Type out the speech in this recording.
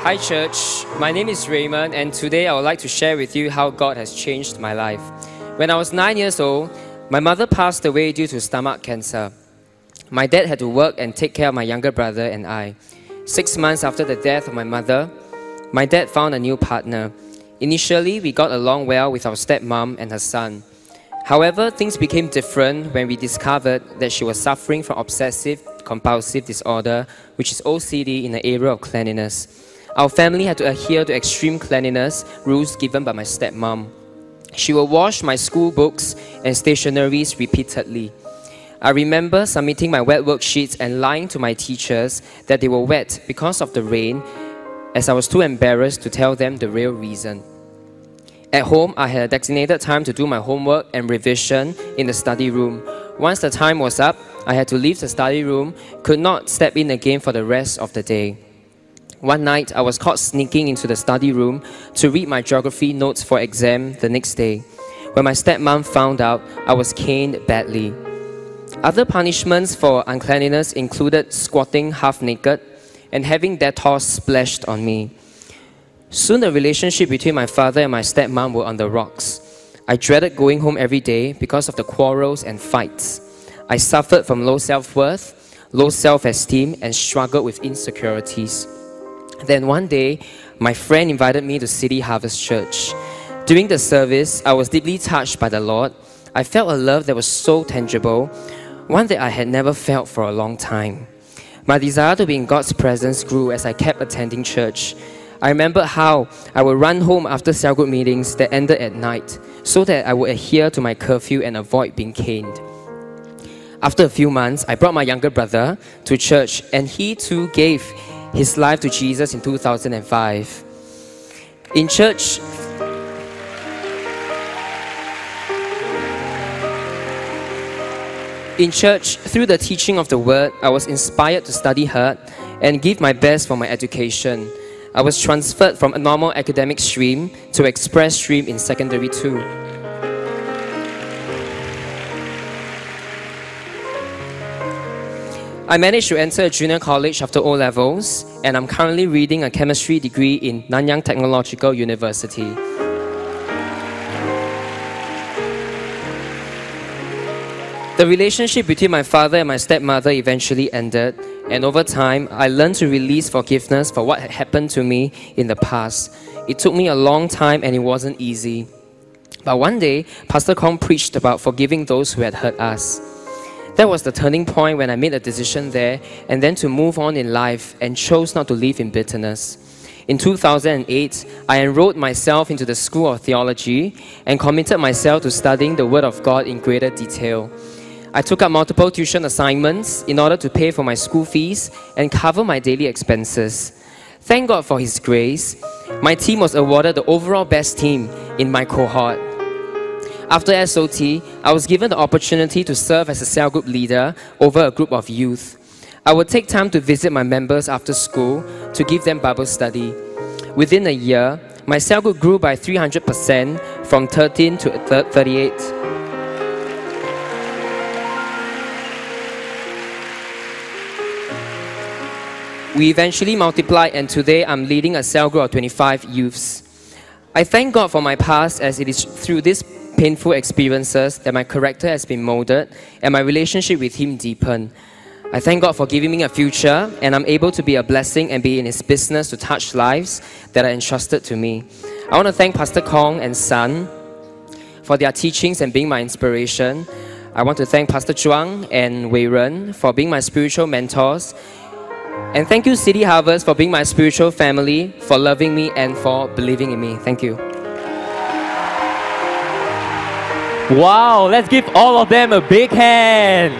Hi church, my name is Raymond and today I would like to share with you how God has changed my life. When I was 9 years old, my mother passed away due to stomach cancer. My dad had to work and take care of my younger brother and I. 6 months after the death of my mother, my dad found a new partner. Initially, we got along well with our stepmom and her son. However, things became different when we discovered that she was suffering from obsessive-compulsive disorder, which is OCD in the area of cleanliness. Our family had to adhere to extreme cleanliness rules given by my stepmom. She would wash my school books and stationeries repeatedly. I remember submitting my wet worksheets and lying to my teachers that they were wet because of the rain, as I was too embarrassed to tell them the real reason. At home, I had a designated time to do my homework and revision in the study room. Once the time was up, I had to leave the study room, could not step in again for the rest of the day. One night, I was caught sneaking into the study room to read my geography notes for exam the next day. When my stepmom found out, I was caned badly. Other punishments for uncleanliness included squatting half naked and having Dettol splashed on me. Soon the relationship between my father and my stepmom were on the rocks. I dreaded going home every day because of the quarrels and fights. I suffered from low self-worth, low self-esteem, and struggled with insecurities. Then one day, my friend invited me to City Harvest Church. During the service, I was deeply touched by the Lord. I felt a love that was so tangible, one that I had never felt for a long time. My desire to be in God's presence grew as I kept attending church. I remember how I would run home after cell group meetings that ended at night so that I would adhere to my curfew and avoid being caned. After a few months, I brought my younger brother to church and he too gave his life to Jesus in 2005. In church, through the teaching of the Word, I was inspired to study hard and give my best for my education. I was transferred from a normal academic stream to express stream in secondary 2. I managed to enter a junior college after O-levels, and I'm currently reading a chemistry degree in Nanyang Technological University. The relationship between my father and my stepmother eventually ended, and over time, I learned to release forgiveness for what had happened to me in the past. It took me a long time and it wasn't easy. But one day, Pastor Kong preached about forgiving those who had hurt us. That was the turning point when I made a decision there and then to move on in life and chose not to live in bitterness. In 2008, I enrolled myself into the School of Theology and committed myself to studying the Word of God in greater detail. I took up multiple tuition assignments in order to pay for my school fees and cover my daily expenses. Thank God for His grace, my team was awarded the overall best team in my cohort. After SOT, I was given the opportunity to serve as a cell group leader over a group of youth. I would take time to visit my members after school to give them Bible study. Within a year, my cell group grew by 300% from 13 to 38. We eventually multiplied and today I'm leading a cell group of 25 youths. I thank God for my past as it is through these painful experiences that my character has been molded and my relationship with Him deepened. I thank God for giving me a future and I'm able to be a blessing and be in His business to touch lives that are entrusted to me. I want to thank Pastor Kong and Son for their teachings and being my inspiration. I want to thank Pastor Chuang and Wei Ren for being my spiritual mentors. And thank you City Harvest for being my spiritual family, for loving me and for believing in me. Thank you. Wow, let's give all of them a big hand.